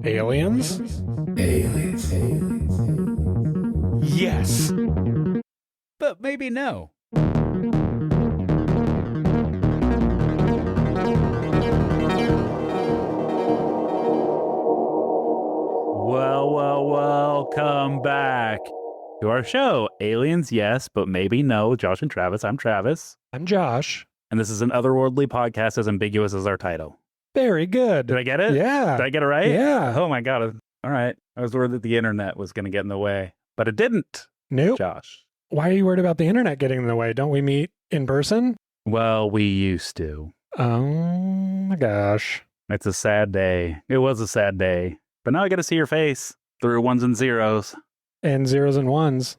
Aliens? Aliens. Yes. But maybe no. Well, welcome back to our show. Aliens, yes, but maybe no. Josh and Travis. I'm Travis. I'm Josh. And this is an otherworldly podcast as ambiguous as our title. Very good. Did I get it? Yeah. Did I get it right? Yeah. Oh my God. All right. I was worried that the internet was going to get in the way, but it didn't. Nope. Josh. Why are you worried about the internet getting in the way? Don't we meet in person? Well, we used to. Oh my gosh. It's a sad day. It was a sad day. But now I get to see your face through ones and zeros. And zeros and ones.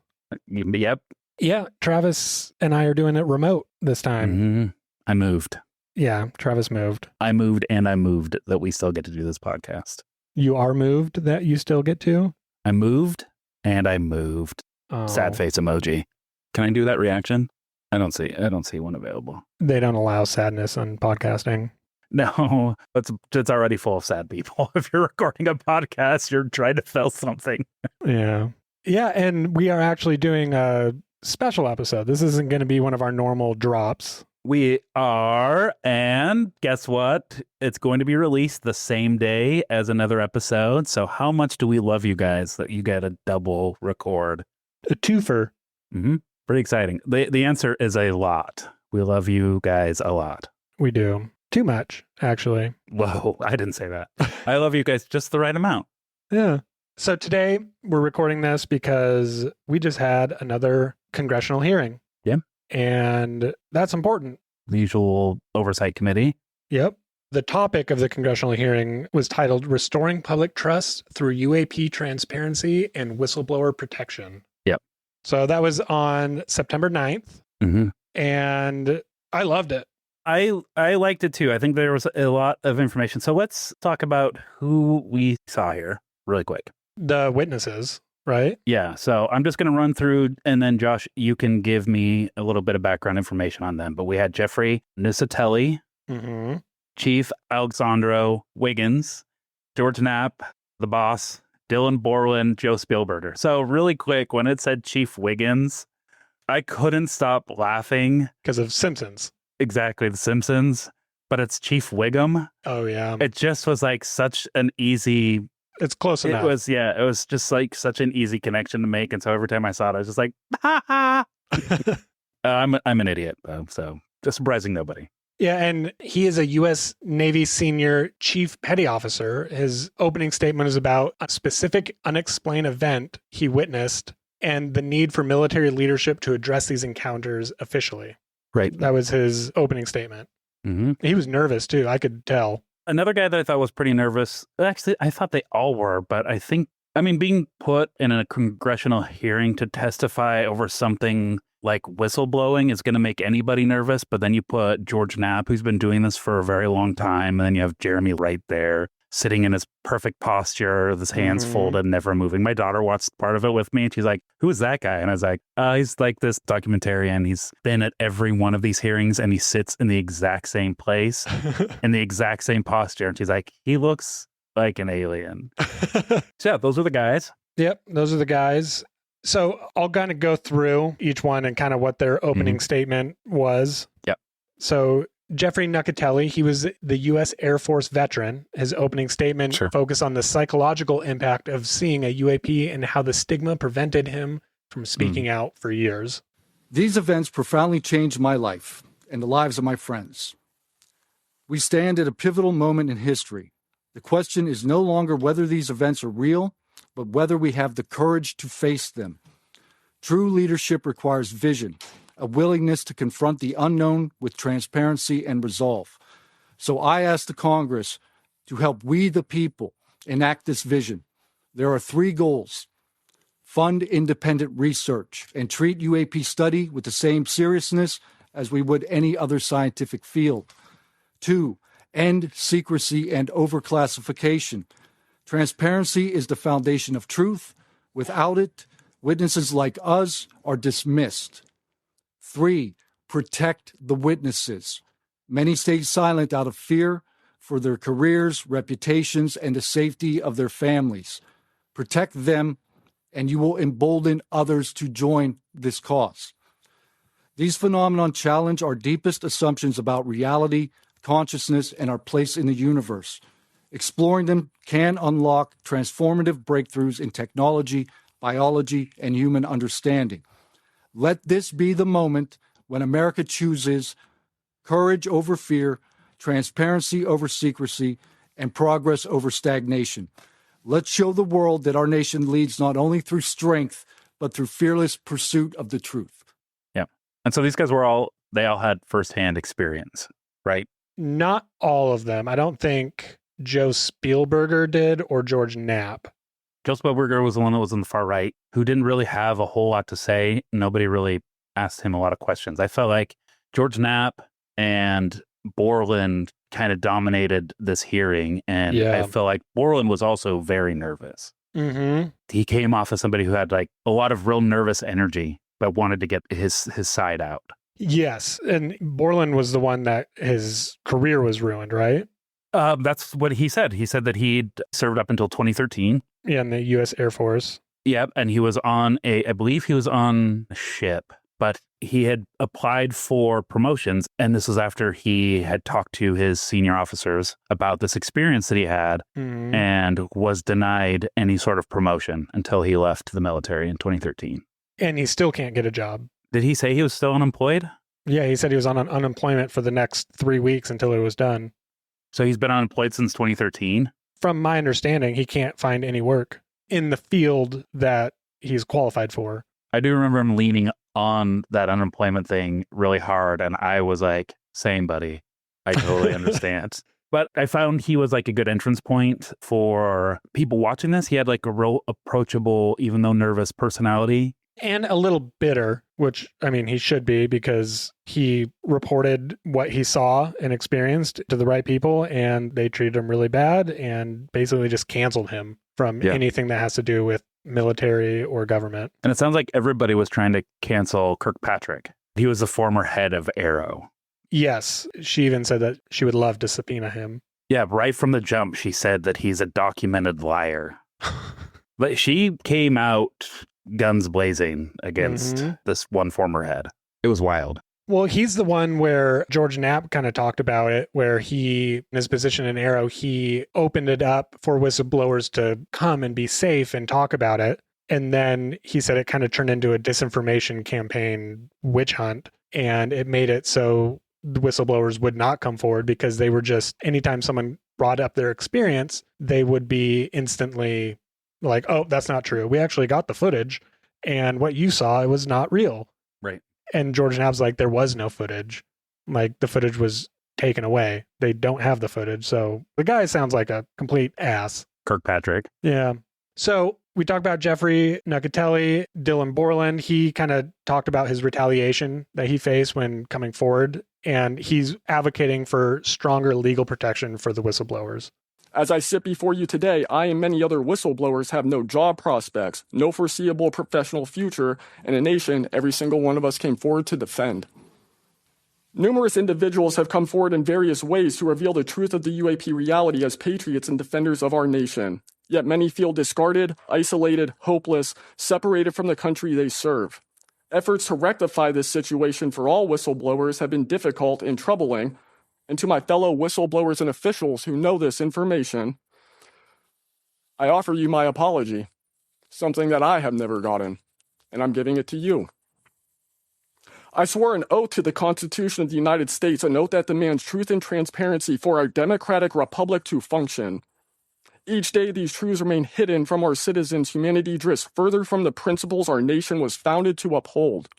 Yep. Yeah. Travis and I are doing it remote this time. Mm-hmm. I moved. Yeah. Travis moved. I moved and I moved that we still get to do this podcast. You are moved that you still get to? I moved and I moved. Oh. Sad face emoji. Can I do that reaction? I don't see one available. They don't allow sadness on podcasting. No, it's already full of sad people. If you're recording a podcast, you're trying to sell something. Yeah. Yeah. And we are actually doing a special episode. This isn't going to be one of our normal drops. We are, and guess what? It's going to be released the same day as another episode. So how much do we love you guys that you get a double record? A twofer. Mm-hmm. Pretty exciting. The answer is a lot. We love you guys a lot. We do. Too much, actually. Whoa, I didn't say that. I love you guys just the right amount. Yeah. So today we're recording this because we just had another congressional hearing. Yeah. And that's important. The usual oversight committee. Yep. The topic of the congressional hearing was titled Restoring Public Trust Through UAP Transparency and Whistleblower Protection. Yep. So that was on September 9th. Mm-hmm. And I loved it. I liked it too. I think there was a lot of information. So let's talk about who we saw here really quick. The witnesses, right? Yeah. So I'm just going to run through, and then Josh, you can give me a little bit of background information on them. But we had Jeffrey Nucatelli, Mm-hmm. Chief Alexandro Wiggins, George Knapp, the boss, Dylan Borland, Joe Spielberger. So really quick, when it said Chief Wiggins, I couldn't stop laughing. Because of Simpsons. Exactly, The Simpsons, but it's Chief Wiggum. Oh, yeah. It just was like such an easy... It's close enough. It was just like such an easy connection to make. And so every time I saw it, I was just like, ha ha. I'm an idiot, though, so just surprising nobody. Yeah, and he is a U.S. Navy senior chief petty officer. His opening statement is about a specific unexplained event he witnessed and the need for military leadership to address these encounters officially. Right. That was his opening statement. Mm-hmm. He was nervous, too. I could tell. Another guy that I thought was pretty nervous, actually, I thought they all were, but being put in a congressional hearing to testify over something like whistleblowing is going to make anybody nervous. But then you put George Knapp, who's been doing this for a very long time. And then you have Jeremy right there sitting in his perfect posture, with his hands folded, never moving. My daughter watched part of it with me and she's like, who is that guy? And I was like, he's like this documentarian. He's been at every one of these hearings and he sits in the exact same place in the exact same posture. And she's like, he looks like an alien. So yeah, those are the guys. Yep, those are the guys. So I'll kind of go through each one and kind of what their opening statement was. Yep. So Jeffrey Nucatelli, he was the U.S. Air Force veteran. His opening statement focused on the psychological impact of seeing a UAP and how the stigma prevented him from speaking out for years. These events profoundly changed my life and the lives of my friends. We stand at a pivotal moment in history. The question is no longer whether these events are real, but whether we have the courage to face them. True leadership requires vision, a willingness to confront the unknown with transparency and resolve. So I ask the Congress to help we the people enact this vision. There are 3 goals. Fund independent research and treat UAP study with the same seriousness as we would any other scientific field. 2, end secrecy and overclassification. Transparency is the foundation of truth. Without it, witnesses like us are dismissed. 3, protect the witnesses. Many stayed silent out of fear, for their careers, reputations, and the safety of their families. Protect them, and you will embolden others to join this cause. These phenomena challenge our deepest assumptions about reality, consciousness, and our place in the universe. Exploring them can unlock transformative breakthroughs in technology, biology, and human understanding. Let this be the moment when America chooses courage over fear, transparency over secrecy, and progress over stagnation. Let's show the world that our nation leads not only through strength, but through fearless pursuit of the truth. Yeah. And so these guys they all had firsthand experience, right? Not all of them. I don't think Joe Spielberger did or George Knapp. Joe Spielberger was the one that was on the far right, who didn't really have a whole lot to say. Nobody really asked him a lot of questions. I felt like George Knapp and Borland kind of dominated this hearing, and I feel like Borland was also very nervous. Mm-hmm. He came off as somebody who had like a lot of real nervous energy, but wanted to get his side out. Yes, and Borland was the one that his career was ruined, right? That's what he said. He said that he'd served up until 2013. Yeah, in the U.S. Air Force. Yep, and he was on I believe he was on a ship, but he had applied for promotions, and this was after he had talked to his senior officers about this experience that he had, and was denied any sort of promotion until he left the military in 2013. And he still can't get a job. Did he say he was still unemployed? Yeah, he said he was on unemployment for the next 3 weeks until it was done. So he's been unemployed since 2013? From my understanding, he can't find any work in the field that he's qualified for. I do remember him leaning on that unemployment thing really hard, and I was like, same, buddy. I totally understand. But I found he was like a good entrance point for people watching this. He had like a real approachable, even though nervous personality. And a little bitter, which, I mean, he should be, because he reported what he saw and experienced to the right people, and they treated him really bad and basically just canceled him from anything that has to do with military or government. And it sounds like everybody was trying to cancel Kirkpatrick. He was the former head of Arrow. Yes. She even said that she would love to subpoena him. Yeah, right from the jump, she said that he's a documented liar. But she came out guns blazing against this one former head. It was wild. Well, he's the one where George Knapp kind of talked about it, where he, in his position in Arrow, he opened it up for whistleblowers to come and be safe and talk about it. And then he said it kind of turned into a disinformation campaign witch hunt, and it made it so the whistleblowers would not come forward because they were just, anytime someone brought up their experience, they would be instantly like, oh, that's not true. We actually got the footage, and what you saw, it was not real. Right. And George Knapp's like, there was no footage. Like, the footage was taken away. They don't have the footage. So the guy sounds like a complete ass. Kirkpatrick. Yeah. So we talked about Jeffrey Nucatelli, Dylan Borland. He kind of talked about his retaliation that he faced when coming forward, and he's advocating for stronger legal protection for the whistleblowers. As I sit before you today, I and many other whistleblowers have no job prospects, no foreseeable professional future, and a nation every single one of us came forward to defend. Numerous individuals have come forward in various ways to reveal the truth of the UAP reality as patriots and defenders of our nation. Yet many feel discarded, isolated, hopeless, separated from the country they serve. Efforts to rectify this situation for all whistleblowers have been difficult and troubling. And to my fellow whistleblowers and officials who know this information, I offer you my apology, something that I have never gotten, and I'm giving it to you. I swore an oath to the Constitution of the United States, an oath that demands truth and transparency for our democratic republic to function. Each day, these truths remain hidden from our citizens. Humanity drifts further from the principles our nation was founded to uphold.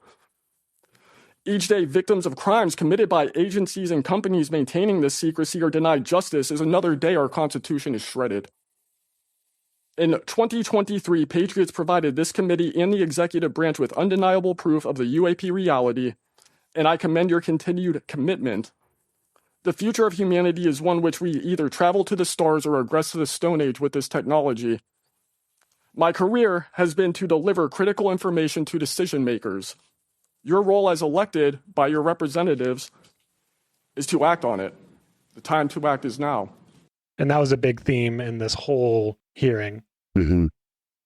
Each day, victims of crimes committed by agencies and companies maintaining this secrecy are denied justice is another day our Constitution is shredded. In 2023, Patriots provided this committee and the executive branch with undeniable proof of the UAP reality, and I commend your continued commitment. The future of humanity is one which we either travel to the stars or regress to the Stone Age with this technology. My career has been to deliver critical information to decision makers. Your role as elected by your representatives is to act on it. The time to act is now. And that was a big theme in this whole hearing. Mm-hmm.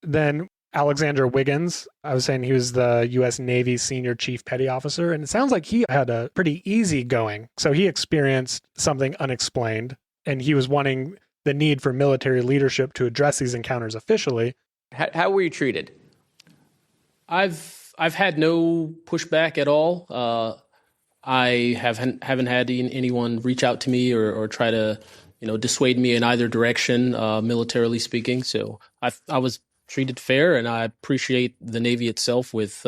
Then Alexander Wiggins, I was saying he was the U.S. Navy Senior Chief Petty Officer, and it sounds like he had a pretty easy going. So he experienced something unexplained, and he was wanting the need for military leadership to address these encounters officially. How were you treated? I've had no pushback at all. I haven't had anyone reach out to me or try to, dissuade me in either direction, militarily speaking. So I was treated fair, and I appreciate the Navy itself with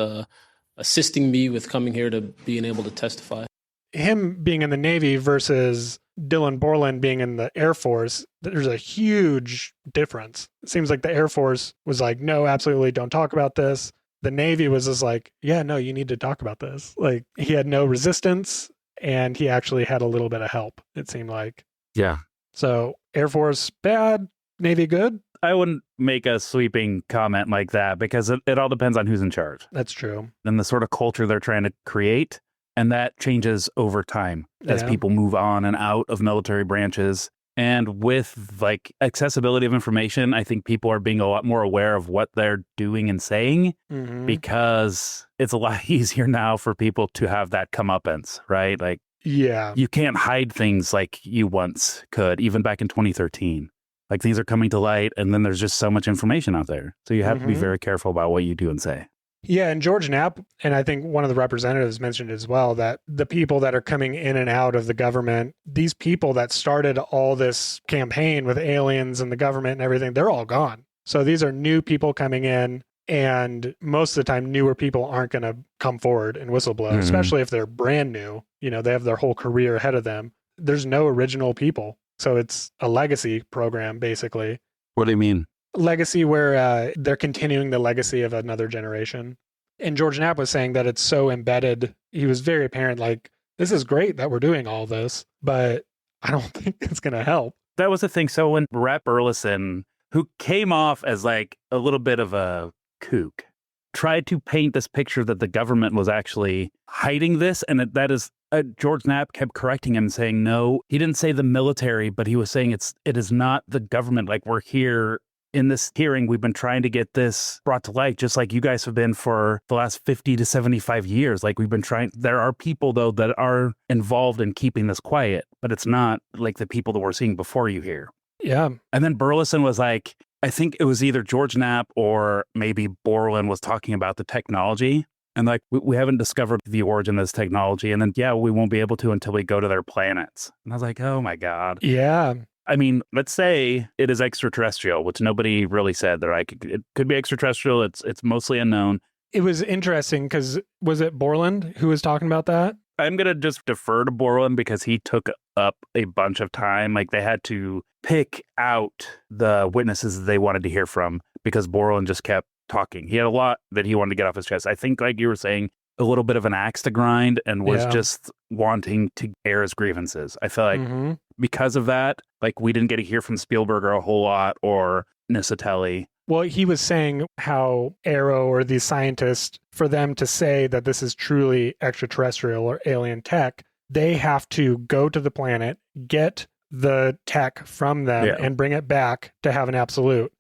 assisting me with coming here to being able to testify. Him being in the Navy versus Dylan Borland being in the Air Force, there's a huge difference. It seems like the Air Force was like, no, absolutely don't talk about this. The Navy was just like, yeah, no, you need to talk about this. Like, he had no resistance, and he actually had a little bit of help, it seemed like. Yeah. So Air Force bad, Navy good? I wouldn't make a sweeping comment like that because it all depends on who's in charge That's true. and the sort of culture they're trying to create. And that changes over time as Yeah. people move on and out of military branches. And with like accessibility of information, I think people are being a lot more aware of what they're doing and saying Mhm. because it's a lot easier now for people to have that comeuppance, right? Like Yeah. you can't hide things like you once could, even back in 2013. Like things are coming to light and then there's just so much information out there. So you have to be Mhm. very careful about what you do and say. Yeah, and George Knapp, and I think one of the representatives mentioned as well, that the people that are coming in and out of the government, these people that started all this campaign with aliens and the government and everything, they're all gone. So these are new people coming in, and most of the time, newer people aren't going to come forward and whistleblow, Mhm. especially if they're brand new. They have their whole career ahead of them. There's no original people. So it's a legacy program, basically. What do you mean? Legacy where they're continuing the legacy of another generation. And George Knapp was saying that it's so embedded. He was very apparent, like, this is great that we're doing all this, but I don't think it's going to help. That was the thing. So when Rep Burleson, who came off as like a little bit of a kook, tried to paint this picture that the government was actually hiding this, and that is George Knapp kept correcting him, saying no, he didn't say the military, but he was saying it is not the government. Like we're here in this hearing, we've been trying to get this brought to light, just like you guys have been for the last 50 to 75 years. Like we've been trying. There are people though that are involved in keeping this quiet, but it's not like the people that we're seeing before you here. Yeah. And then Burleson was like, I think it was either George Knapp or maybe Borland was talking about the technology. And like, we haven't discovered the origin of this technology. And then, yeah, we won't be able to until we go to their planets. And I was like, oh my God. Yeah. I mean, let's say it is extraterrestrial, which nobody really said. They're like, it could be extraterrestrial. It's mostly unknown. It was interesting because was it Borland who was talking about that? I'm going to just defer to Borland because he took up a bunch of time. Like they had to pick out the witnesses that they wanted to hear from because Borland just kept talking. He had a lot that he wanted to get off his chest. I think, like you were saying, a little bit of an axe to grind and was just wanting to air his grievances. I feel like because of that, like we didn't get to hear from Spielberger a whole lot or Nucatelli. Well, he was saying how Arrow or these scientists, for them to say that this is truly extraterrestrial or alien tech, they have to go to the planet, get the tech from them and bring it back to have an absolute.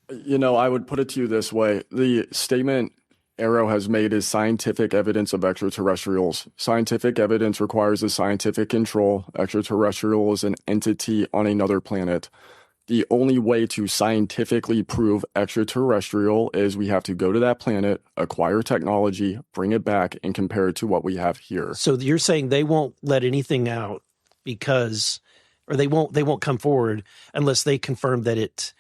I would put it to you this way. The statement Arrow has made is scientific evidence of extraterrestrials. Scientific evidence requires a scientific control. Extraterrestrial is an entity on another planet. The only way to scientifically prove extraterrestrial is we have to go to that planet, acquire technology, bring it back, and compare it to what we have here. So you're saying they won't let anything out because, or they won't come forward unless they confirm that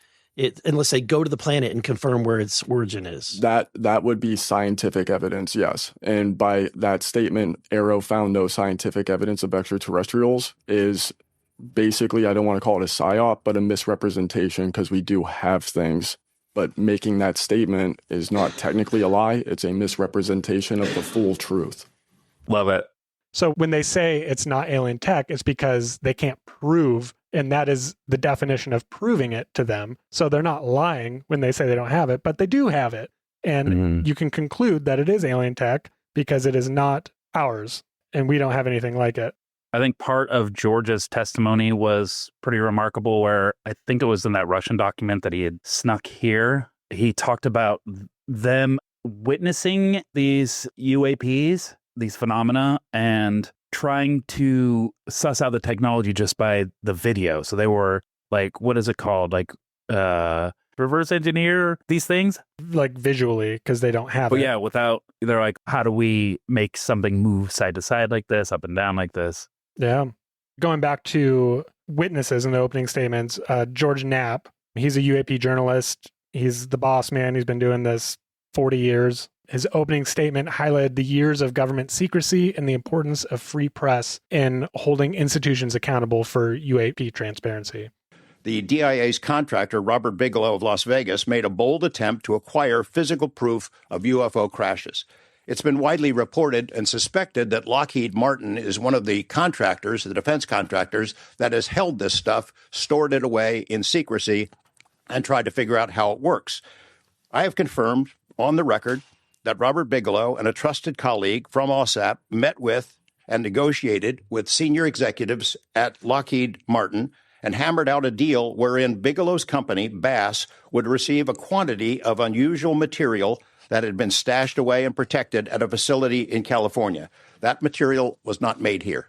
unless they go to the planet and confirm where its origin is. That would be scientific evidence, yes. And by that statement, Arrow found no scientific evidence of extraterrestrials is basically, I don't want to call it a psyop, but a misrepresentation because we do have things. But making that statement is not technically a lie. It's a misrepresentation of the full truth. Love it. So when they say it's not alien tech, it's because they can't prove, and that is the definition of proving it to them. So they're not lying when they say they don't have it, but they do have it. And you can conclude that it is alien tech because it is not ours, and we don't have anything like it. I think part of George's testimony was pretty remarkable, where I think it was in that Russian document that he had snuck here. He talked about them witnessing these UAPs, these phenomena, and trying to suss out the technology just by the video. So they were like, what is it called? Like, reverse engineer these things? Like visually, because they don't have But it. yeah, they're like, how do we make something move side to side like this, up and down like this? Yeah. Going back to witnesses in the opening statements, George Knapp, he's a UAP journalist. He's the boss man. He's been doing this 40 years. His opening statement highlighted the years of government secrecy and the importance of free press in holding institutions accountable for UAP transparency. The DIA's contractor, Robert Bigelow of Las Vegas, made a bold attempt to acquire physical proof of UFO crashes. It's been widely reported and suspected that Lockheed Martin is one of the contractors, the defense contractors, that has held this stuff, stored it away in secrecy, and tried to figure out how it works. I have confirmed on the record that Robert Bigelow and a trusted colleague from OSAP met with and negotiated with senior executives at Lockheed Martin and hammered out a deal wherein Bigelow's company, Bass, would receive a quantity of unusual material that had been stashed away and protected at a facility in California. That material was not made here.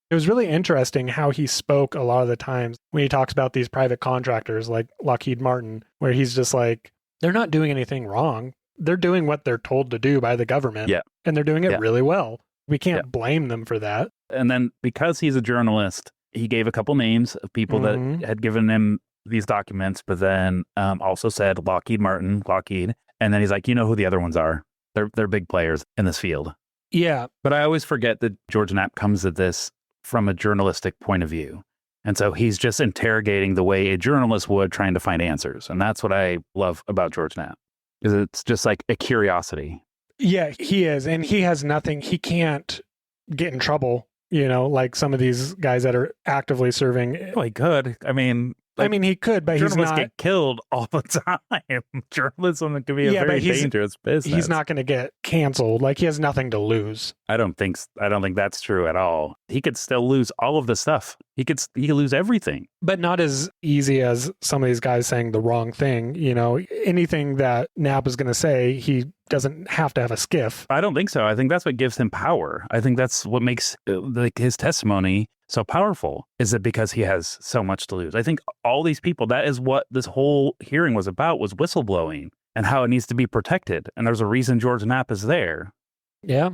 It was really interesting how he spoke a lot of the times when he talks about these private contractors like Lockheed Martin, where he's just like, they're not doing anything wrong. They're doing what they're told to do by the government. Yeah. And they're doing it Yeah. really well. We can't Yeah. blame them for that. And then because he's a journalist, he gave a couple names of people that had given him these documents, but then also said Lockheed Martin, Lockheed. And then he's like, you know who the other ones are. They're big players in this field. Yeah. But I always forget that George Knapp comes at this from a journalistic point of view. And so he's just interrogating the way a journalist would, trying to find answers. And that's what I love about George Knapp, is it's just like a curiosity. Yeah, he is. And he has nothing. He can't get in trouble, like some of these guys that are actively serving. Well, he could. I mean, he could, but he's journalists not. get killed all the time. Journalism can be a very dangerous business. He's not going to get canceled. Like, he has nothing to lose. I don't think that's true at all. He could still lose all of the stuff. He could lose everything. But not as easy as some of these guys saying the wrong thing. Anything that Knapp is going to say, he doesn't have to have a skiff. I don't think so. I think that's what gives him power. I think that's what makes his testimony so powerful, is it because he has so much to lose. I think all these people, that is what this whole hearing was about, was whistleblowing and how it needs to be protected. And there's a reason George Knapp is there. Yeah.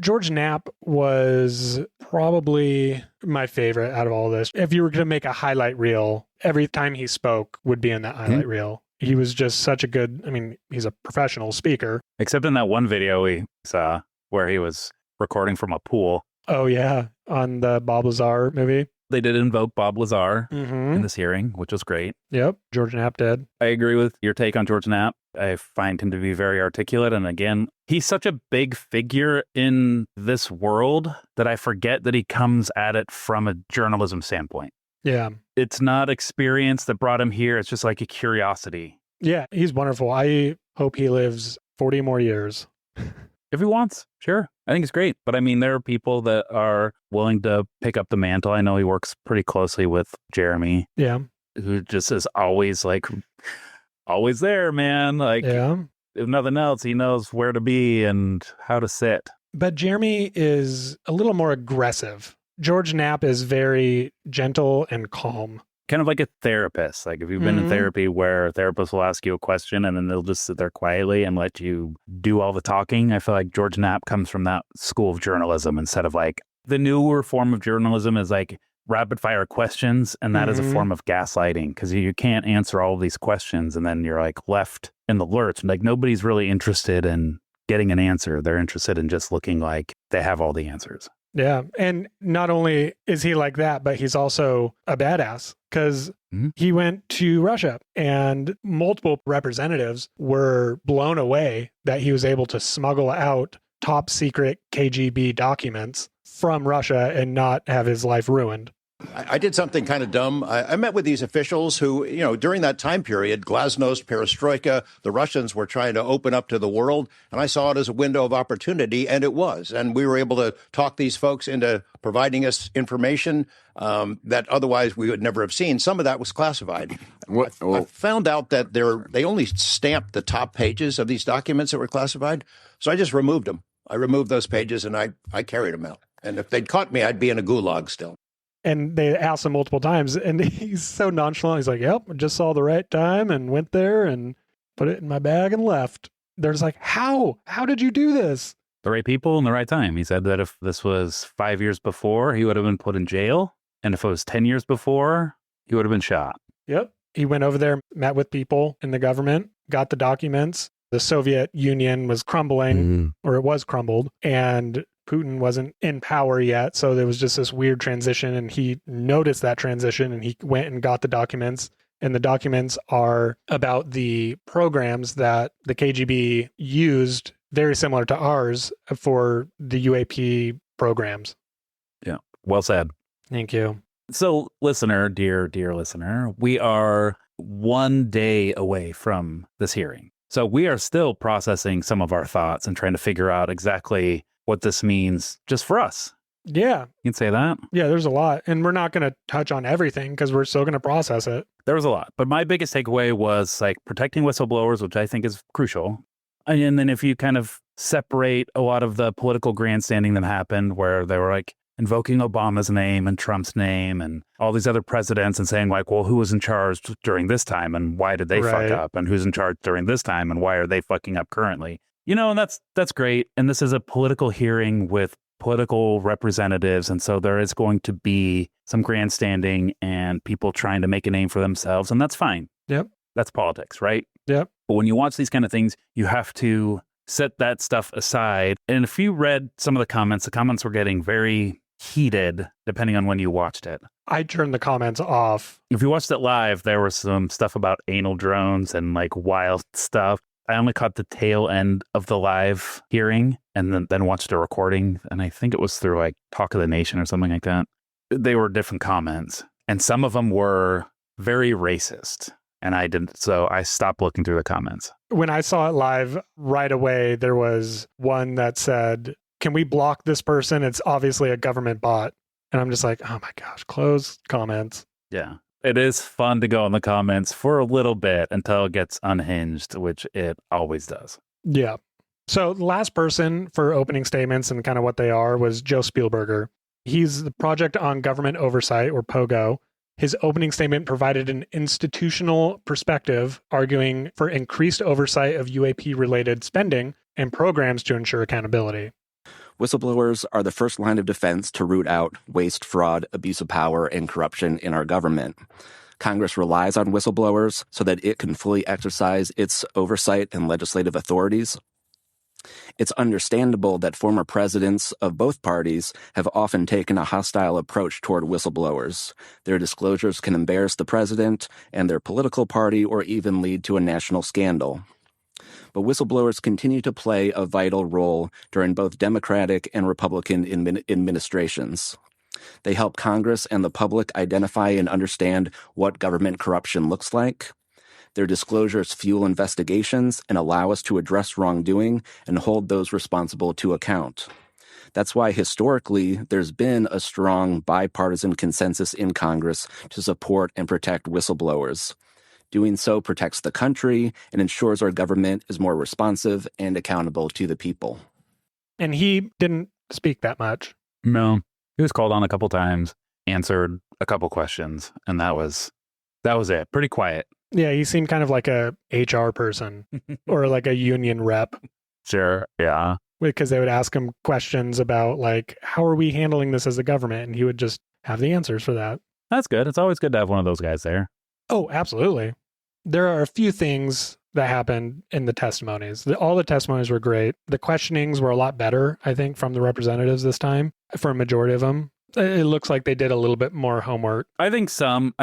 George Knapp was probably my favorite out of all this. If you were going to make a highlight reel, every time he spoke would be in that highlight reel. He was just such a good, he's a professional speaker. Except in that one video we saw where he was recording from a pool. Oh, yeah. On the Bob Lazar movie. They did invoke Bob Lazar Mm-hmm. in this hearing, which was great. Yep. George Knapp did. I agree with your take on George Knapp. I find him to be very articulate. And again, he's such a big figure in this world that I forget that he comes at it from a journalism standpoint. Yeah. It's not experience that brought him here. It's just like a curiosity. Yeah, he's wonderful. I hope he lives 40 more years. If he wants, sure. I think it's great. But there are people that are willing to pick up the mantle. I know he works pretty closely with Jeremy. Yeah. Who just is always always there, man. Yeah. If nothing else, he knows where to be and how to sit. But Jeremy is a little more aggressive. George Knapp is very gentle and calm. Kind of like a therapist. Like if you've been in therapy where a therapist will ask you a question and then they'll just sit there quietly and let you do all the talking. I feel like George Knapp comes from that school of journalism, instead of the newer form of journalism is rapid fire questions. And that is a form of gaslighting, because you can't answer all of these questions and then you're left in the lurch. Nobody's really interested in getting an answer. They're interested in just looking like they have all the answers. Yeah. And not only is he like that, but he's also a badass, because he went to Russia and multiple representatives were blown away that he was able to smuggle out top secret KGB documents from Russia and not have his life ruined. I did something kind of dumb. I met with these officials who, during that time period, glasnost, perestroika, the Russians were trying to open up to the world, and I saw it as a window of opportunity, and it was. And we were able to talk these folks into providing us information that otherwise we would never have seen. Some of that was classified. I found out that they only stamped the top pages of these documents that were classified, so I just removed them. I removed those pages, and I carried them out. And if they'd caught me, I'd be in a gulag still. And they asked him multiple times, and he's so nonchalant. He's like, yep, I just saw the right time and went there and put it in my bag and left. There's like, how? How did you do this? The right people in the right time. He said that if this was 5 years before, he would have been put in jail. And if it was 10 years before, he would have been shot. Yep. He went over there, met with people in the government, got the documents. The Soviet Union was crumbling, or it was crumbled, and Putin wasn't in power yet. So there was just this weird transition, and he noticed that transition, and he went and got the documents. And the documents are about the programs that the KGB used, very similar to ours, for the UAP programs. Yeah, well said. Thank you. So, listener, dear listener, we are 1 day away from this hearing. So we are still processing some of our thoughts and trying to figure out exactly what this means just for us. Yeah. You can say that? Yeah, there's a lot. And we're not going to touch on everything because we're still going to process it. There was a lot. But my biggest takeaway was like protecting whistleblowers, which I think is crucial. And then if you kind of separate a lot of the political grandstanding that happened where they were like invoking Obama's name and Trump's name and all these other presidents and saying like, well, who was in charge during this time and why did they fuck up? And who's in charge during this time and why are they fucking up currently? And that's great. And this is a political hearing with political representatives. And so there is going to be some grandstanding and people trying to make a name for themselves. And that's fine. Yep. That's politics, right? Yep. But when you watch these kind of things, you have to set that stuff aside. And if you read some of the comments were getting very heated depending on when you watched it. I turned the comments off. If you watched it live, there was some stuff about anal drones and like wild stuff. I only caught the tail end of the live hearing and then watched a recording. And I think it was through like Talk of the Nation or something like that. They were different comments. And some of them were very racist. And so I stopped looking through the comments. When I saw it live right away, there was one that said, can we block this person? It's obviously a government bot. And I'm just like, oh my gosh, close comments. Yeah. It is fun to go in the comments for a little bit until it gets unhinged, which it always does. Yeah. So the last person for opening statements and kind of what they are was Joe Spielberger. He's the Project on Government Oversight, or POGO. His opening statement provided an institutional perspective, arguing for increased oversight of UAP-related spending and programs to ensure accountability. Whistleblowers are the first line of defense to root out waste, fraud, abuse of power, and corruption in our government. Congress relies on whistleblowers so that it can fully exercise its oversight and legislative authorities. It's understandable that former presidents of both parties have often taken a hostile approach toward whistleblowers. Their disclosures can embarrass the president and their political party or even lead to a national scandal. But whistleblowers continue to play a vital role during both Democratic and Republican administrations. They help Congress and the public identify and understand what government corruption looks like. Their disclosures fuel investigations and allow us to address wrongdoing and hold those responsible to account. That's why historically there's been a strong bipartisan consensus in Congress to support and protect whistleblowers. Doing so protects the country and ensures our government is more responsive and accountable to the people. And he didn't speak that much. No, he was called on a couple times, answered a couple questions, and that was it. Pretty quiet. Yeah, he seemed kind of like a HR person or like a union rep. Sure, yeah. Because they would ask him questions about like, how are we handling this as a government? And he would just have the answers for that. That's good. It's always good to have one of those guys there. Oh, absolutely. There are a few things that happened in the testimonies. All the testimonies were great. The questionings were a lot better, I think, from the representatives this time, for a majority of them. It looks like they did a little bit more homework. I think some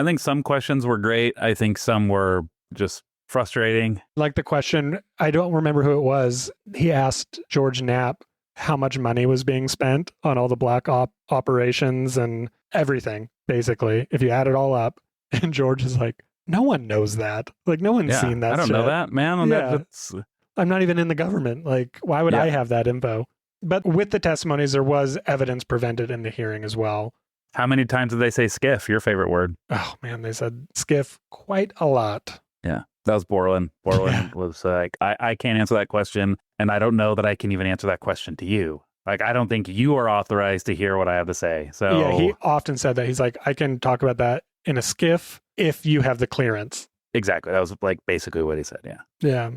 questions were great. I think some were just frustrating. Like the question, I don't remember who it was. He asked George Knapp how much money was being spent on all the black op operations and everything. basically, if you add it all up. And George is like, no one knows that. Like, no one's seen that I don't shit. know that, man. Yeah. That's... I'm not even in the government. Like, why would I have that info? But with the testimonies, there was evidence presented in the hearing as well. How many times did they say skiff, your favorite word? Oh, man, they said skiff quite a lot. Yeah, that was Borland. Borland was like, I can't answer that question, and I don't know that I can even answer that question to you. Like, I don't think you are authorized to hear what I have to say. So yeah, he often said that. He's like, I can talk about that in a skiff if you have the clearance. Exactly. That was like basically what he said. Yeah. Yeah.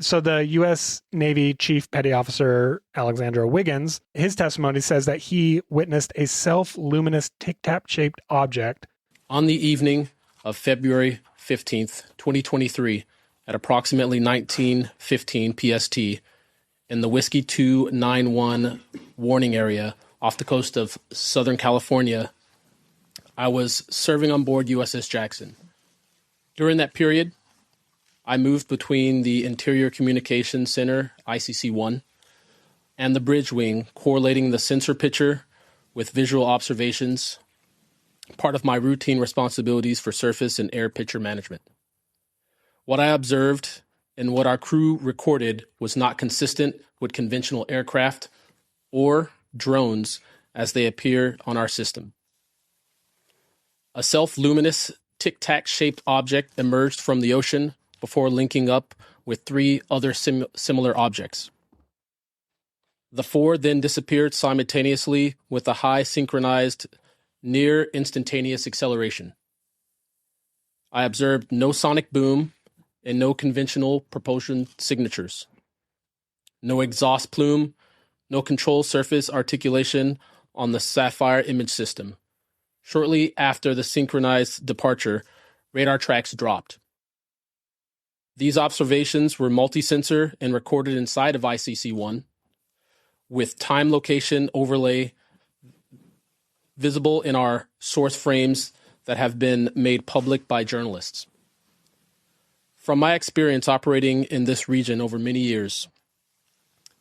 So the U.S. Navy Chief Petty Officer Alexander Wiggins, his testimony says that he witnessed a self-luminous tic-tac-shaped object On the evening of February 15th, 2023, at approximately 19:15 PST, in the Whiskey 291 warning area off the coast of Southern California, I was serving on board USS Jackson. During that period, I moved between the Interior Communications Center, ICC-1, and the bridge wing, correlating the sensor picture with visual observations, part of my routine responsibilities for surface and air picture management. What I observed and what our crew recorded was not consistent with conventional aircraft or drones as they appear on our system. A self-luminous tic-tac-shaped object emerged from the ocean before linking up with three other similar objects. The four then disappeared simultaneously with a high synchronized, near instantaneous acceleration. I observed no sonic boom and no conventional propulsion signatures. No exhaust plume, no control surface articulation on the Sapphire image system. Shortly after the synchronized departure, radar tracks dropped. These observations were multi-sensor and recorded inside of ICC-1, with time location overlay visible in our source frames that have been made public by journalists. From my experience operating in this region over many years,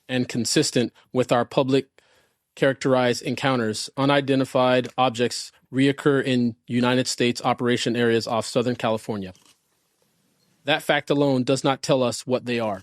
and consistent with our public characterized encounters, unidentified objects reoccur in United States operation areas off Southern California. That fact alone does not tell us what they are.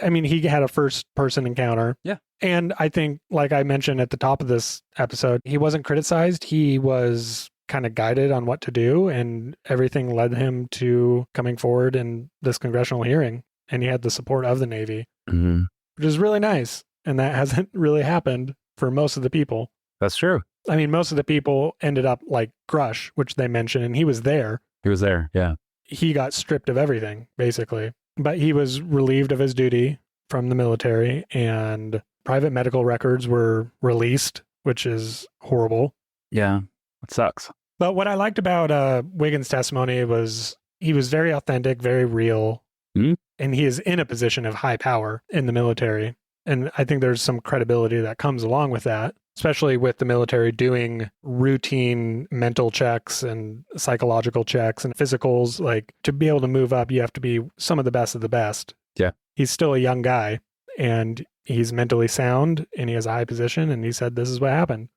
I mean, he had a first-person encounter. Yeah. And I think, like I mentioned at the top of this episode, he wasn't criticized. He was kind of guided on what to do, and everything led him to coming forward in this congressional hearing. And he had the support of the Navy, which is really nice. And that hasn't really happened for most of the people. That's true. I mean, most of the people ended up like Grush, which they mentioned, and he was there. He was there. Yeah. He got stripped of everything, basically. But he was relieved of his duty from the military, and private medical records were released, which is horrible. Yeah, it sucks. But what I liked about Wiggins' testimony was he was very authentic, very real, and he is in a position of high power in the military. And I think there's some credibility that comes along with that, especially with the military doing routine mental checks and psychological checks and physicals. Like, to be able to move up, you have to be some of the best. Yeah. He's still a young guy, and he's mentally sound, and he has a high position, and he said this is what happened,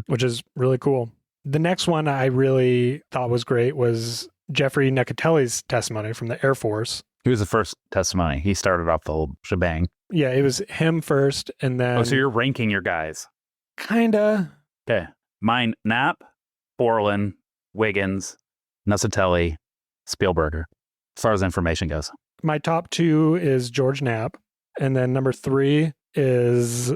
which is really cool. The next one I really thought was great was Jeffrey Nucatelli's testimony from the Air Force. He was the first testimony. He started off the whole shebang. Yeah, it was him first, and then... Oh, so you're ranking your guys. Kinda. Okay. Mine, Knapp, Borland, Wiggins, Nucatelli, Spielberger, as far as information goes. My top two is George Knapp, and then number three is...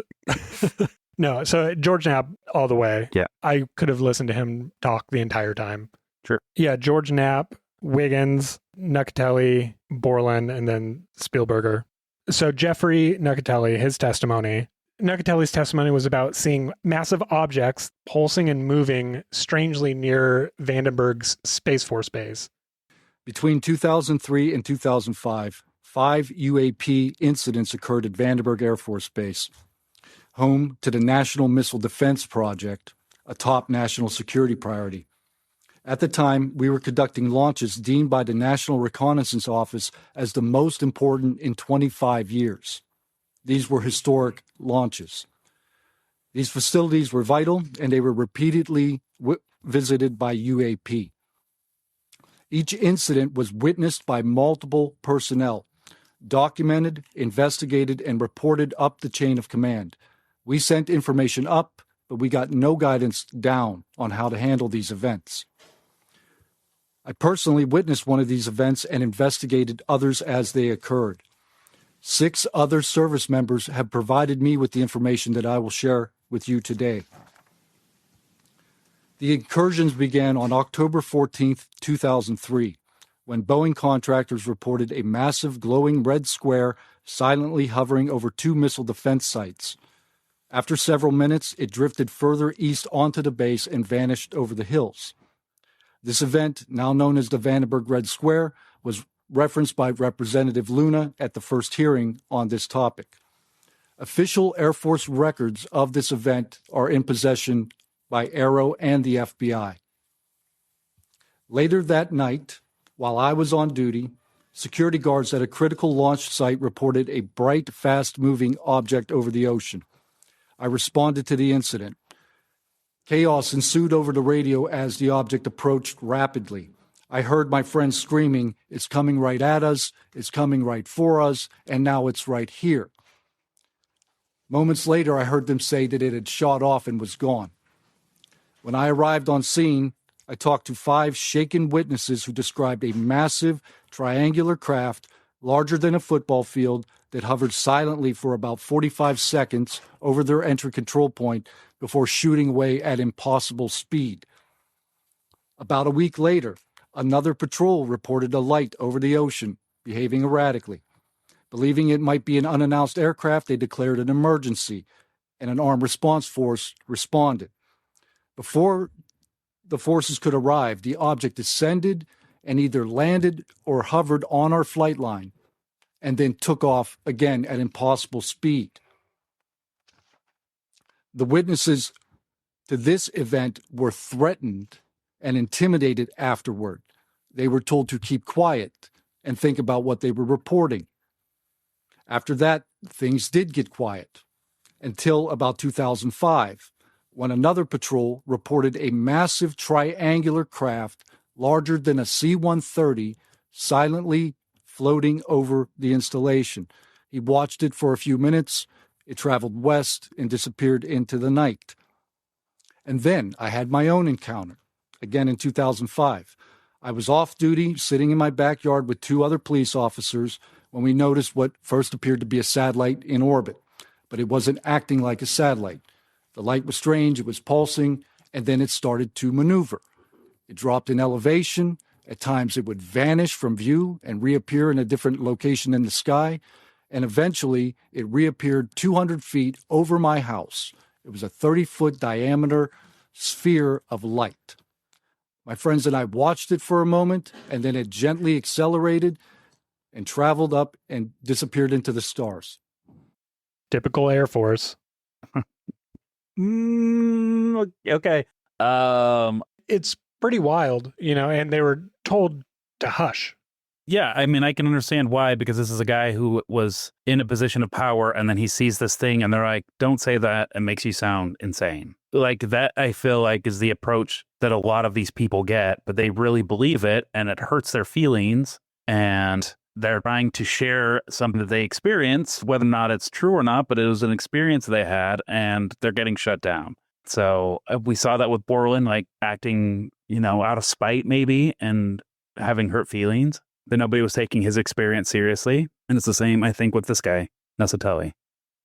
No, so George Knapp all the way. Yeah. I could have listened to him talk the entire time. Sure. Yeah, George Knapp, Wiggins, Nucatelli, Borland, and then Spielberger. So Jeffrey Nucatelli, his testimony. Nucatelli's testimony was about seeing massive objects pulsing and moving strangely near Vandenberg's Space Force base. Between 2003 and 2005, 5 UAP incidents occurred at Vandenberg Air Force Base, home to the National Missile Defense Project, a top national security priority. At the time, we were conducting launches deemed by the National Reconnaissance Office as the most important in 25 years. These were historic launches. These facilities were vital, and they were repeatedly visited by UAP. Each incident was witnessed by multiple personnel, documented, investigated, and reported up the chain of command. We sent information up, but we got no guidance down on how to handle these events. I personally witnessed one of these events and investigated others as they occurred. 6 other service members have provided me with the information that I will share with you today. The incursions began on October 14th, 2003, when Boeing contractors reported a massive glowing red square silently hovering over 2 missile defense sites. After several minutes, it drifted further east onto the base and vanished over the hills. This event, now known as the Vandenberg Red Square, was referenced by Representative Luna at the first hearing on this topic. Official Air Force records of this event are in possession by Aero and the FBI. Later that night, while I was on duty, security guards at a critical launch site reported a bright, fast-moving object over the ocean. I responded to the incident. Chaos ensued over the radio as the object approached rapidly. I heard my friends screaming, "It's coming right at us, it's coming right for us, and now it's right here." Moments later, I heard them say that it had shot off and was gone. When I arrived on scene, I talked to 5 shaken witnesses who described a massive triangular craft larger than a football field that hovered silently for about 45 seconds over their entry control point before shooting away at impossible speed. About a week later, another patrol reported a light over the ocean, behaving erratically. Believing it might be an unannounced aircraft, they declared an emergency, and an armed response force responded. Before the forces could arrive, the object descended and either landed or hovered on our flight line, and then took off again at impossible speed. The witnesses to this event were threatened and intimidated afterward. They were told to keep quiet and think about what they were reporting. After that, things did get quiet until about 2005, when another patrol reported a massive triangular craft larger than a C-130 silently floating over the installation. He watched it for a few minutes. It traveled west and disappeared into the night. And then I had my own encounter, again in 2005. I was off duty, sitting in my backyard with 2 other police officers when we noticed what first appeared to be a satellite in orbit, but it wasn't acting like a satellite. The light was strange, it was pulsing, and then it started to maneuver. It dropped in elevation. At times it would vanish from view and reappear in a different location in the sky, and eventually it reappeared 200 feet over my house. It was a 30-foot diameter sphere of light. My friends and I watched it for a moment, and then it gently accelerated and traveled up and disappeared into the stars. Typical Air Force. Okay. It's pretty wild, and they were told to hush. Yeah, I mean, I can understand why, because this is a guy who was in a position of power, and then he sees this thing, and they're like, don't say that, it makes you sound insane. Like, that, I feel like, is the approach that a lot of these people get, but they really believe it, and it hurts their feelings, and they're trying to share something that they experienced, whether or not it's true or not, but it was an experience they had, and they're getting shut down. So we saw that with Borland, like, acting, out of spite, maybe, and having hurt feelings. That nobody was taking his experience seriously. And it's the same, I think, with this guy, Nucatelli.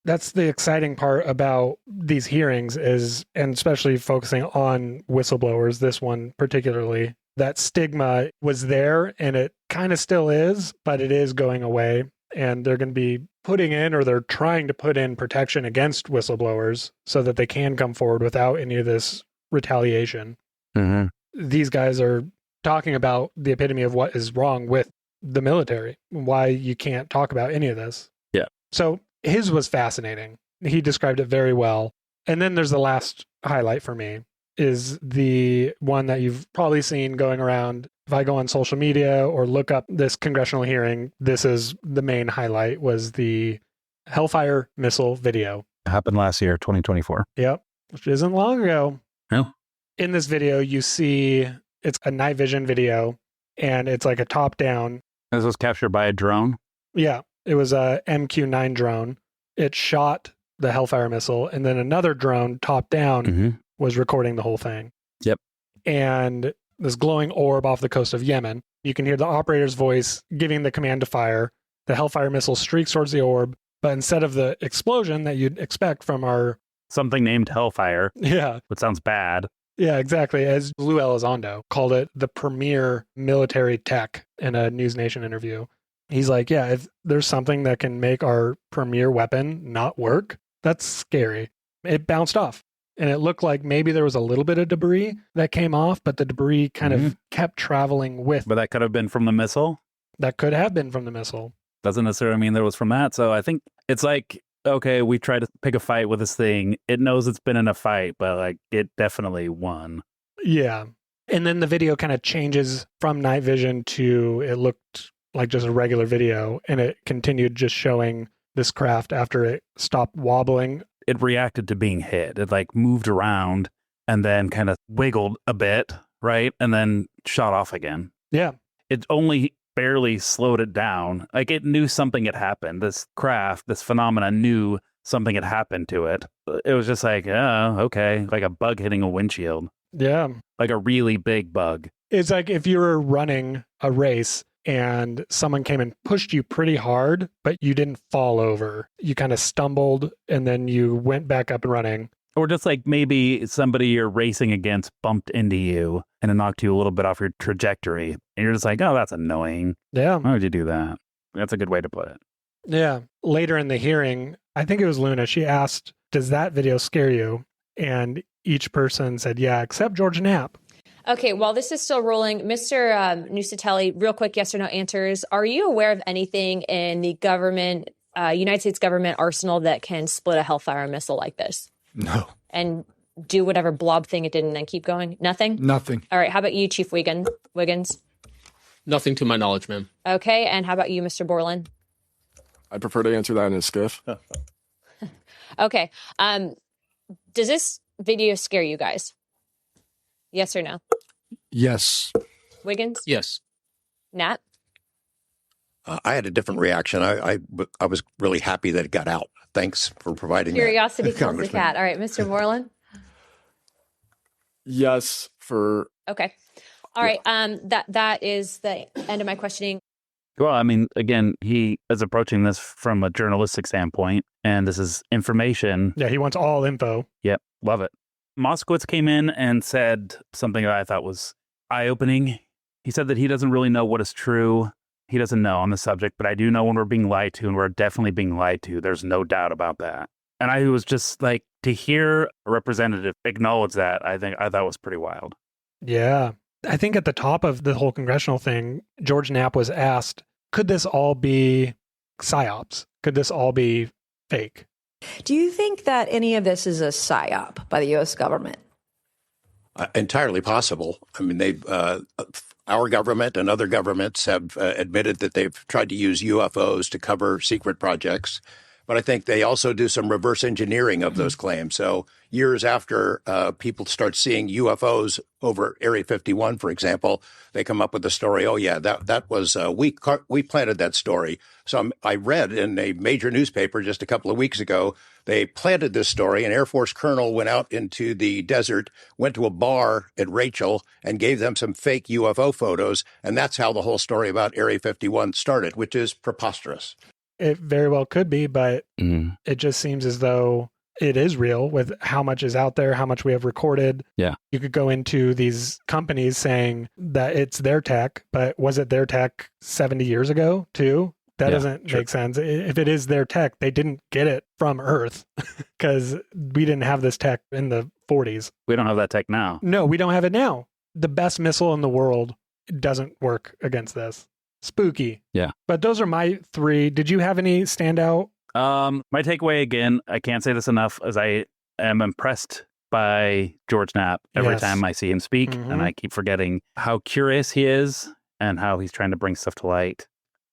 That's the exciting part about these hearings is, and especially focusing on whistleblowers, this one particularly, that stigma was there and it kind of still is, but it is going away. And they're going to be putting in, or they're trying to put in, protection against whistleblowers so that they can come forward without any of this retaliation. Mm-hmm. These guys are talking about the epitome of what is wrong with the military, why you can't talk about any of this. Yeah. So his was fascinating. He described it very well. And then there's the last highlight for me is the one that you've probably seen going around. If I go on social media or look up this congressional hearing, this is the main highlight, was the Hellfire missile video. It happened last year, 2024. Yep. Which isn't long ago. No. In this video, you see it's a night vision video, and it's like a top down. This was captured by a drone. Yeah, it was a MQ-9 drone. It shot the Hellfire missile, and then another drone top down was recording the whole thing. Yep. And this glowing orb off the coast of Yemen. You can hear the operator's voice giving the command to fire. The Hellfire missile streaks towards the orb, but instead of the explosion that you'd expect from our... Something named Hellfire. Yeah. Which sounds bad. Yeah, exactly. As Lou Elizondo called it, the premier military tech in a News Nation interview. He's like, yeah, if there's something that can make our premier weapon not work, that's scary. It bounced off. And it looked like maybe there was a little bit of debris that came off, but the debris kind of kept traveling with. But that could have been from the missile? That could have been from the missile. Doesn't necessarily mean there was from that. So I think it's like, okay, we tried to pick a fight with this thing. It knows it's been in a fight, but like it definitely won. Yeah. And then the video kind of changes from night vision to it looked like just a regular video, and it continued just showing this craft after it stopped wobbling. It reacted to being hit. It like moved around and then kind of wiggled a bit, right? And then shot off again. Yeah. It only barely slowed it down. Like it knew something had happened. This craft, this phenomena knew something had happened to it. It was just like, oh, okay. Like a bug hitting a windshield. Yeah. Like a really big bug. It's like if you were running a race and someone came and pushed you pretty hard, but you didn't fall over. You kind of stumbled and then you went back up and running. Or just like maybe somebody you're racing against bumped into you and it knocked you a little bit off your trajectory. And you're just like, oh, that's annoying. Yeah. Why would you do that? That's a good way to put it. Yeah. Later in the hearing, I think it was Luna, she asked, does that video scare you? And each person said, yeah, except George Knapp. Okay, while this is still rolling, Mr. Nucatelli, real quick yes or no answers. Are you aware of anything in the government, United States government arsenal that can split a Hellfire missile like this? No. And do whatever blob thing it did and then keep going? Nothing? Nothing. All right, how about you, Chief Wiggins? Nothing to my knowledge, ma'am. Okay, and how about you, Mr. Borland? I prefer to answer that in a skiff. Okay. Does this video scare you guys? Yes or no? Yes. Wiggins? Yes. Nat? I had a different reaction. I was really happy that it got out. Thanks for providing Curiosity that, kills the Congressman. cat. All right, Mr. Borland? Yes, for... Okay. All right. That is the end of my questioning. Well, I mean, again, he is approaching this from a journalistic standpoint, and this is information. Yeah, he wants all info. Yep, love it. Moskowitz came in and said something that I thought was eye-opening. He said that he doesn't really know what is true. He doesn't know on the subject, but I do know when we're being lied to, and we're definitely being lied to. There's no doubt about that. And I was just like, to hear a representative acknowledge that, I thought was pretty wild. Yeah. I think at the top of the whole congressional thing, George Knapp was asked, could this all be psyops? Could this all be fake? Do you think that any of this is a psyop by the U.S. government? Entirely possible. I mean, our government and other governments have admitted that they've tried to use UFOs to cover secret projects. But I think they also do some reverse engineering of those claims. So years after people start seeing UFOs over Area 51, for example, they come up with the story, oh, yeah, that was we planted that story. So I read in a major newspaper just a couple of weeks ago, they planted this story. An Air Force colonel went out into the desert, went to a bar at Rachel and gave them some fake UFO photos. And that's how the whole story about Area 51 started, which is preposterous. It very well could be, but it just seems as though it is real with how much is out there, how much we have recorded. Yeah. You could go into these companies saying that it's their tech, but was it their tech 70 years ago too? That doesn't make sense. If it is their tech, they didn't get it from Earth because we didn't have this tech in the 40s. We don't have that tech now. No, we don't have it now. The best missile in the world doesn't work against this. Spooky. Yeah. But those are my three. Did you have any standout? My takeaway, again, I can't say this enough, as I am impressed by George Knapp every time I see him speak. And I keep forgetting how curious he is and how he's trying to bring stuff to light.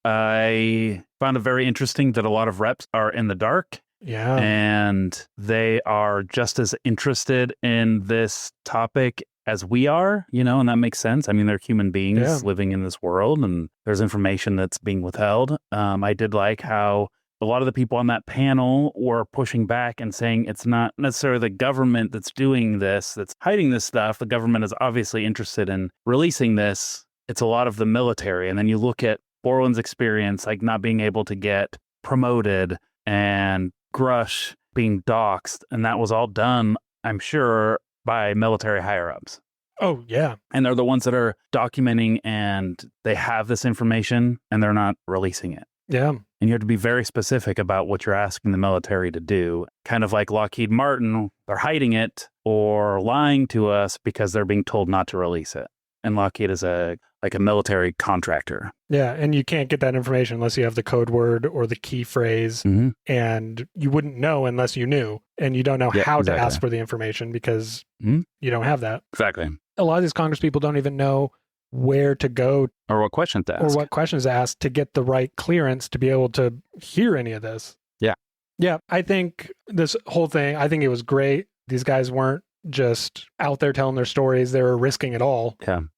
I found it very interesting that a lot of reps are in the dark. Yeah. And they are just as interested in this topic as we are, and that makes sense. I mean, they're human beings living in this world, and there's information that's being withheld. I did like how a lot of the people on that panel were pushing back and saying it's not necessarily the government that's doing this, that's hiding this stuff. The government is obviously interested in releasing this. It's a lot of the military. And then you look at Borland's experience, like not being able to get promoted and Grush being doxxed. And that was all done, I'm sure, by military higher-ups. Oh, yeah. And they're the ones that are documenting, and they have this information and they're not releasing it. Yeah. And you have to be very specific about what you're asking the military to do. Kind of like Lockheed Martin, they're hiding it or lying to us because they're being told not to release it. And Lockheed is a military contractor. Yeah, and you can't get that information unless you have the code word or the key phrase. Mm-hmm. And you wouldn't know unless you knew. And you don't know how to ask for the information because you don't have that. Exactly. A lot of these Congress people don't even know where to go or what questions to ask. Or what questions to ask to get the right clearance to be able to hear any of this. Yeah. Yeah, I think this whole thing, I think it was great. These guys weren't just out there telling their stories. They were risking it all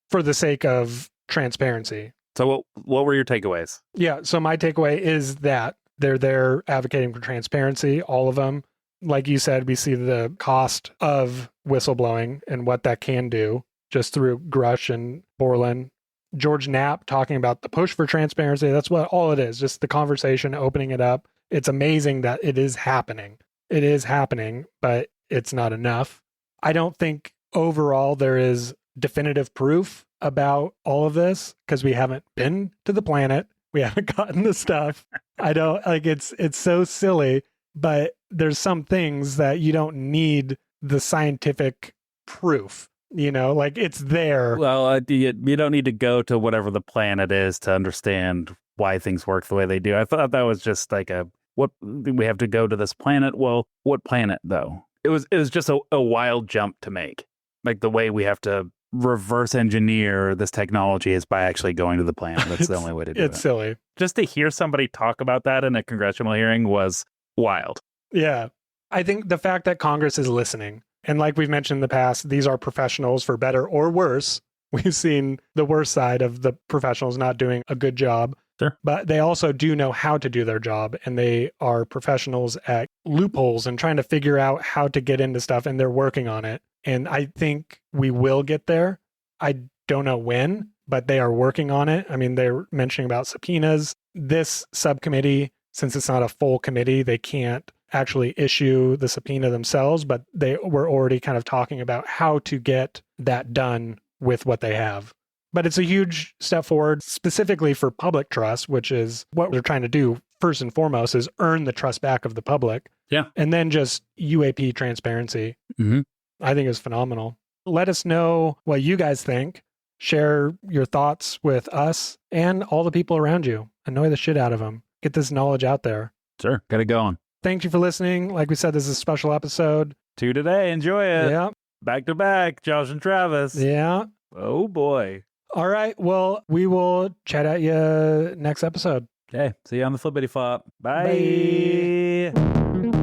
for the sake of transparency. So what were your takeaways? Yeah, so my takeaway is that they're there advocating for transparency, all of them. Like you said, we see the cost of whistleblowing and what that can do just through Grush and Borland. George Knapp talking about the push for transparency. That's what all it is, just the conversation, opening it up. It's amazing that it is happening. It is happening, but it's not enough. I don't think overall there is definitive proof about all of this because we haven't been to the planet. We haven't gotten the stuff. I don't like it's so silly, but there's some things that you don't need the scientific proof. Like it's there. Well, you don't need to go to whatever the planet is to understand why things work the way they do. I thought that was just like what we have to go to this planet. Well, what planet though? It was just a wild jump to make. Like the way we have to reverse engineer this technology is by actually going to the planet. That's the only way to do it. It's silly. Just to hear somebody talk about that in a congressional hearing was wild. Yeah. I think the fact that Congress is listening, and like we've mentioned in the past, these are professionals for better or worse. We've seen the worst side of the professionals not doing a good job. Sure. But they also do know how to do their job, and they are professionals at loopholes and trying to figure out how to get into stuff, and they're working on it. And I think we will get there. I don't know when, but they are working on it. I mean, they're mentioning about subpoenas. This subcommittee, since it's not a full committee, they can't actually issue the subpoena themselves, but they were already kind of talking about how to get that done with what they have. But it's a huge step forward, specifically for public trust, which is what we're trying to do first and foremost, is earn the trust back of the public. Yeah. And then just UAP transparency. Mm-hmm. I think is phenomenal. Let us know what you guys think. Share your thoughts with us and all the people around you. Annoy the shit out of them. Get this knowledge out there. Sure. Get it going. Thank you for listening. Like we said, this is a special episode. 2 today. Enjoy it. Yeah. Back to back, Josh and Travis. Yeah. Oh, boy. All right. Well, we will chat at you next episode. Okay. See you on the flippity flop. Bye. Bye.